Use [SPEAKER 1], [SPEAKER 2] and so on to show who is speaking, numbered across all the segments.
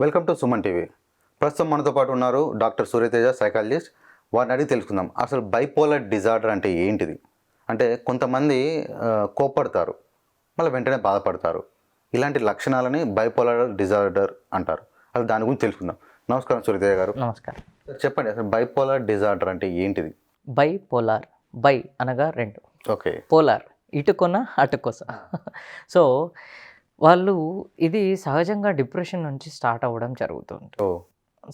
[SPEAKER 1] Welcome to Suman TV. ప్రస్తుతం మనతో పాటు ఉన్నారు డాక్టర్ సూర్యతేజ, సైకాలజిస్ట్. వారిని అడిగి తెలుసుకుందాం అసలు బైపోలర్ డిజార్డర్ అంటే ఏంటిది. అంటే కొంతమంది కోప్పడతారు, మళ్ళీ వెంటనే బాధపడతారు. ఇలాంటి లక్షణాలని బైపోలర్ డిజార్డర్ అంటారు. అసలు దాని గురించి తెలుసుకుందాం. నమస్కారం సూర్యతేజ గారు.
[SPEAKER 2] నమస్కారం.
[SPEAKER 1] చెప్పండి, అసలు బైపోలర్ డిజార్డర్ అంటే ఏంటిది?
[SPEAKER 2] బైపోలార్, బై అనగా రెండు,
[SPEAKER 1] ఓకే.
[SPEAKER 2] పోలార్ ఇటుకొన అటుకొస. సో వాళ్ళు ఇది సహజంగా డిప్రెషన్ నుంచి స్టార్ట్ అవ్వడం జరుగుతుంది.
[SPEAKER 1] ఓ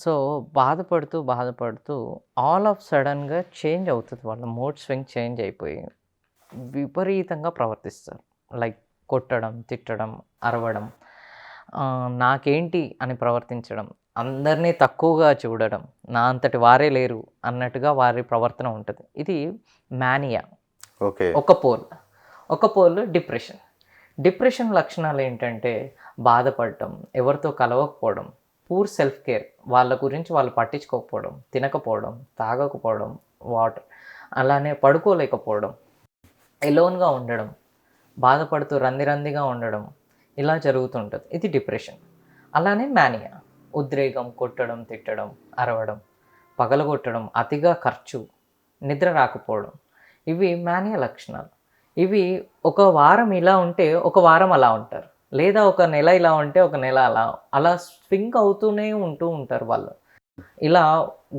[SPEAKER 2] సో బాధపడుతూ బాధపడుతూ ఆల్ ఆఫ్ సడన్గా చేంజ్ అవుతుంది. వాళ్ళ మూడ్ స్వింగ్ చేంజ్ అయిపోయి విపరీతంగా ప్రవర్తిస్తారు. లైక్ కొట్టడం, తిట్టడం, అరవడం, నాకేంటి అని ప్రవర్తించడం, అందరినీ తక్కువగా చూడడం, నా అంతటి వారే లేరు అన్నట్టుగా వారి ప్రవర్తన ఉంటుంది. ఇది మానియా.
[SPEAKER 1] ఓకే.
[SPEAKER 2] ఒక పోల్ డిప్రెషన్. డిప్రెషన్ లక్షణాలు ఏంటంటే బాధపడటం, ఎవరితో కలవకపోవడం, పూర్ సెల్ఫ్ కేర్, వాళ్ళ గురించి వాళ్ళు పట్టించుకోకపోవడం, తినకపోవడం, తాగకపోవడం, వాటర్, అలానే పడుకోలేకపోవడం, ఎలోన్గా ఉండడం, బాధపడుతూ రందిగా ఉండడం, ఇలా జరుగుతుంటుంది. ఇది డిప్రెషన్. అలానే మానియా, ఉద్రేకం, కొట్టడం, తిట్టడం, అరవడం, పగలగొట్టడం, అతిగా ఖర్చు, నిద్ర రాకపోవడం, ఇవి మానియా లక్షణాలు. ఇవి ఒక వారం ఇలా ఉంటే ఒక వారం అలా ఉంటారు, లేదా ఒక నెల ఇలా ఉంటే ఒక నెల అలా స్వింగ్ అవుతూనే ఉంటూ ఉంటారు వాళ్ళు. ఇలా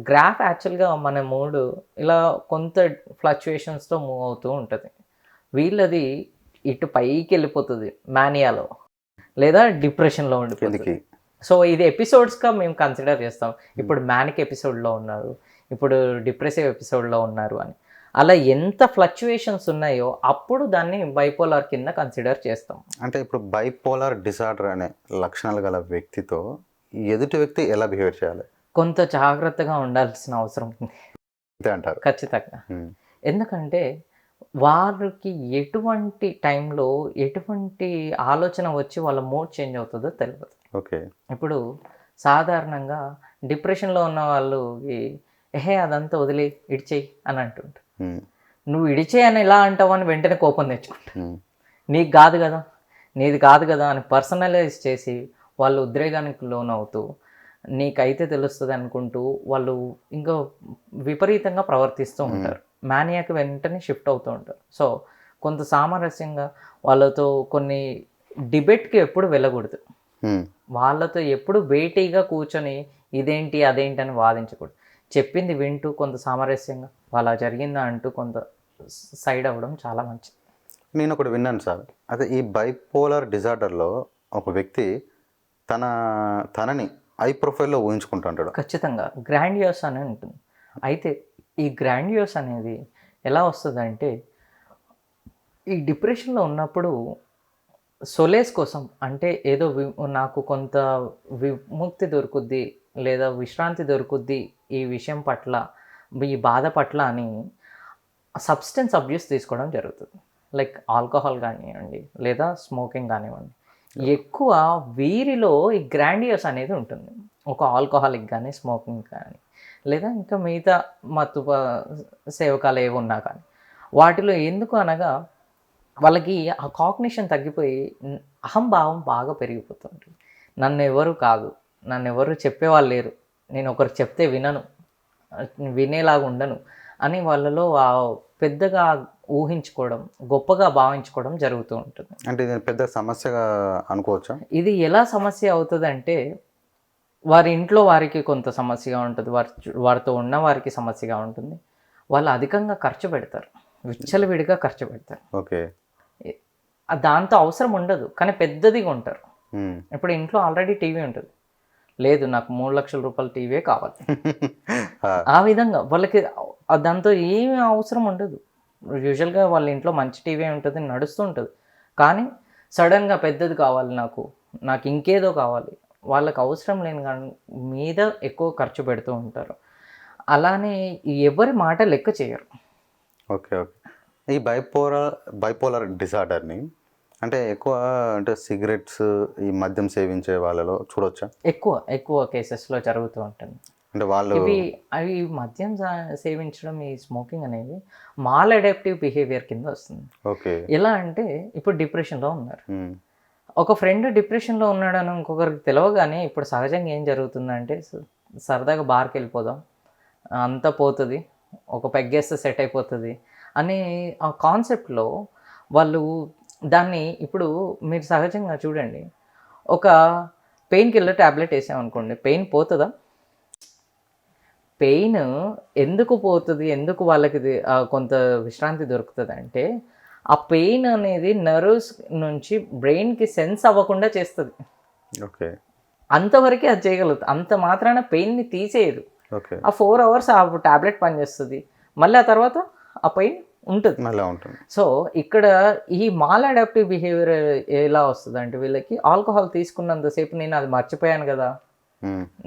[SPEAKER 2] గ్రాఫ్ యాక్చువల్గా మన మూడు ఇలా కొంత ఫ్లక్చుయేషన్స్తో మూవ్ అవుతూ ఉంటుంది. వీళ్ళది ఇటు పైకి వెళ్ళిపోతుంది మానియాలో, లేదా డిప్రెషన్లో ఉండిపోతుంది. సో ఇది ఎపిసోడ్స్గా మేము కన్సిడర్ చేస్తాం. ఇప్పుడు మ్యానిక్ ఎపిసోడ్లో ఉన్నారు, ఇప్పుడు డిప్రెసివ్ ఎపిసోడ్లో ఉన్నారు అని. అలా ఎంత ఫ్లక్చుయేషన్స్ ఉన్నాయో అప్పుడు దాన్ని బైపోలార్ కింద కన్సిడర్ చేస్తాం.
[SPEAKER 1] అంటే ఇప్పుడు బైపోలార్ డిజార్డర్ అనే లక్షణాలు గల వ్యక్తితో ఎదుటి వ్యక్తి ఎలా బిహేవ్ చేయాలి?
[SPEAKER 2] కొంత జాగ్రత్తగా ఉండాల్సిన అవసరం ఉంది
[SPEAKER 1] అంటారు.
[SPEAKER 2] ఖచ్చితంగా. ఎందుకంటే వారికి ఎటువంటి టైంలో ఎటువంటి ఆలోచన వచ్చి వాళ్ళ మూడ్ చేంజ్ అవుతుందో తెలియదు.
[SPEAKER 1] ఓకే.
[SPEAKER 2] ఇప్పుడు సాధారణంగా డిప్రెషన్లో ఉన్న వాళ్ళకి అదంతా వదిలే ఇడిచేయి అని అంటుంటారు. నువ్వు ఇడిచేయి అని ఎలా అంటావు అని వెంటనే కోపం తెచ్చుకుంటా. నీకు కాదు కదా, నీది కాదు కదా అని పర్సనలైజ్ చేసి వాళ్ళు ఉద్రేగానికి లోనవుతూ నీకైతే తెలుస్తుంది అనుకుంటూ వాళ్ళు ఇంకా విపరీతంగా ప్రవర్తిస్తూ ఉంటారు. మానియాకి వెంటనే షిఫ్ట్ అవుతూ ఉంటారు. సో కొంత సామరస్యంగా వాళ్ళతో కొన్ని డిబేట్కి ఎప్పుడు వెళ్ళకూడదు. వాళ్ళతో ఎప్పుడు భేటీగా కూర్చొని ఇదేంటి అదేంటి అని వాదించకూడదు. చెప్పింది వింటూ కొంత సామరస్యంగా వాళ్ళ జరిగిందా అంటూ కొంత సైడ్ అవ్వడం చాలా మంచిది.
[SPEAKER 1] నేను ఒకటి విన్నాను సార్. అదే ఈ బైపోలార్ డిజార్డర్లో ఒక వ్యక్తి తనని ఐ ప్రొఫైల్లో ఊహించుకుంటుంటాడు.
[SPEAKER 2] ఖచ్చితంగా గ్రాండియోస్ అని ఉంటుంది. అయితే ఈ గ్రాండియోస్ అనేది ఎలా వస్తుందంటే ఈ డిప్రెషన్లో ఉన్నప్పుడు సొలేస్ కోసం, అంటే ఏదో నాకు కొంత విముక్తి దొరుకుద్ది లేదా విశ్రాంతి దొరుకుద్ది ఈ విషయం పట్ల, ఈ బాధ పట్ల అని సబ్స్టెన్స్ అబ్యూస్ తీసుకోవడం జరుగుతుంది. లైక్ ఆల్కహాల్ కానివ్వండి లేదా స్మోకింగ్ కానివ్వండి. ఎక్కువ వీరిలో ఈ గ్రాండియస్ అనేది ఉంటుంది. ఒక ఆల్కహాలిక్ కానీ స్మోకింగ్ కానీ లేదా ఇంకా మిగతా మత్తు సేవకాలు ఏవి ఉన్నా కానీ వాటిలో ఎందుకు అనగా వాళ్ళకి ఆ కాగ్నిషన్ తగ్గిపోయి అహంభావం బాగా పెరిగిపోతుంది. నన్ను ఎవరు కాదు, నన్ను ఎవరు చెప్పేవాళ్ళు లేరు, నేను ఒకరు చెప్తే వినేలాగా ఉండను అని వాళ్ళలో పెద్దగా ఊహించుకోవడం, గొప్పగా భావించుకోవడం జరుగుతూ ఉంటుంది.
[SPEAKER 1] అంటే ఇది పెద్ద సమస్యగా అనుకోవచ్చా?
[SPEAKER 2] ఇది ఎలా సమస్య అవుతుందంటే వారి ఇంట్లో వారికి కొంత సమస్యగా ఉంటుంది, వారితో ఉన్న వారికి సమస్యగా ఉంటుంది. వాళ్ళు అధికంగా ఖర్చు పెడతారు, విచ్చలవిడిగా ఖర్చు పెడతారు.
[SPEAKER 1] ఓకే.
[SPEAKER 2] దాంతో అవసరం ఉండదు కానీ పెద్దదిగా ఉంటారు. ఇప్పుడు ఇంట్లో ఆల్రెడీ టీవీ ఉంటుంది, లేదు నాకు 3 లక్షల రూపాయల టీవీ కావాలి. ఆ విధంగా వాళ్ళకి దాంతో ఏమి అవసరం ఉండదు. యూజువల్గా వాళ్ళ ఇంట్లో మంచి టీవీ ఉంటుంది, నడుస్తూ ఉంటుంది. కానీ సడన్గా పెద్దది కావాలి, నాకు ఇంకేదో కావాలి, వాళ్ళకి అవసరం లేని మీద ఎక్కువ ఖర్చు పెడుతూ ఉంటారు. అలానే ఎవరి మాట లెక్క చేయరు.
[SPEAKER 1] ఓకే. ఓకే. ఈ బైపోలార్ డిజార్డర్ని అంటే అంటే సిగరెట్స్, ఈ మద్యం సేవించే వాళ్ళలో చూడొచ్చా?
[SPEAKER 2] ఎక్కువ కేసెస్లో జరుగుతూ ఉంటుంది.
[SPEAKER 1] అంటే వాళ్ళు
[SPEAKER 2] అవి మద్యం సేవించడం, ఈ స్మోకింగ్ అనేది మాల్ అడాప్టివ్ బిహేవియర్ కింద వస్తుంది.
[SPEAKER 1] ఓకే.
[SPEAKER 2] ఎలా అంటే ఇప్పుడు డిప్రెషన్లో ఉన్నారు, ఒక ఫ్రెండ్ డిప్రెషన్లో ఉన్నాడని ఇంకొకరికి తెలవగానే ఇప్పుడు సహజంగా ఏం జరుగుతుందంటే సరదాగా బార్కి వెళ్ళిపోదాం, అంతా పోతుంది, ఒక పెగ్గేస్తే సెట్ అయిపోతుంది అనే ఆ కాన్సెప్ట్లో వాళ్ళు దాన్ని ఇప్పుడు మీరు సహజంగా చూడండి, ఒక పెయిన్ కిల్లర్ ట్యాబ్లెట్ వేసామనుకోండి, పెయిన్ పోతుందా? పెయిన్ ఎందుకు పోతుంది, ఎందుకు వాళ్ళకి కొంత విశ్రాంతి దొరుకుతుంది అంటే ఆ పెయిన్ అనేది నర్వ్స్ నుంచి బ్రెయిన్కి సెన్స్ అవ్వకుండా చేస్తుంది.
[SPEAKER 1] ఓకే.
[SPEAKER 2] అంతవరకే అది చేయగలుగుతుంది. అంత మాత్రాన పెయిన్ని తీసేయదు.
[SPEAKER 1] ఓకే.
[SPEAKER 2] ఆ 4 అవర్స్ ఆ టాబ్లెట్ పనిచేస్తుంది, మళ్ళీ ఆ తర్వాత ఆ పెయిన్ ఉంటుంది.
[SPEAKER 1] మళ్ళీ ఉంటుంది.
[SPEAKER 2] సో ఇక్కడ ఈ మాల్ అడాప్టివ్ బిహేవియర్ ఎలా వస్తుంది అంటే, వీళ్ళకి ఆల్కహాల్ తీసుకున్నంతసేపు నేను అది మర్చిపోయాను కదా,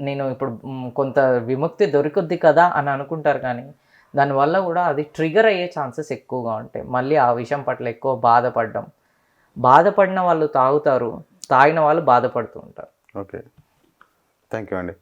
[SPEAKER 2] నేను ఇప్పుడు కొంత విముక్తి దొరుకుద్ది కదా అని అనుకుంటారు, కానీ దానివల్ల కూడా అది ట్రిగర్ అయ్యే ఛాన్సెస్ ఎక్కువగా ఉంటాయి. మళ్ళీ ఆ విషయం పట్ల ఎక్కువ బాధపడిన వాళ్ళు తాగుతారు, తాగిన వాళ్ళు బాధపడుతూ ఉంటారు.
[SPEAKER 1] ఓకే. థ్యాంక్ యూ అండి.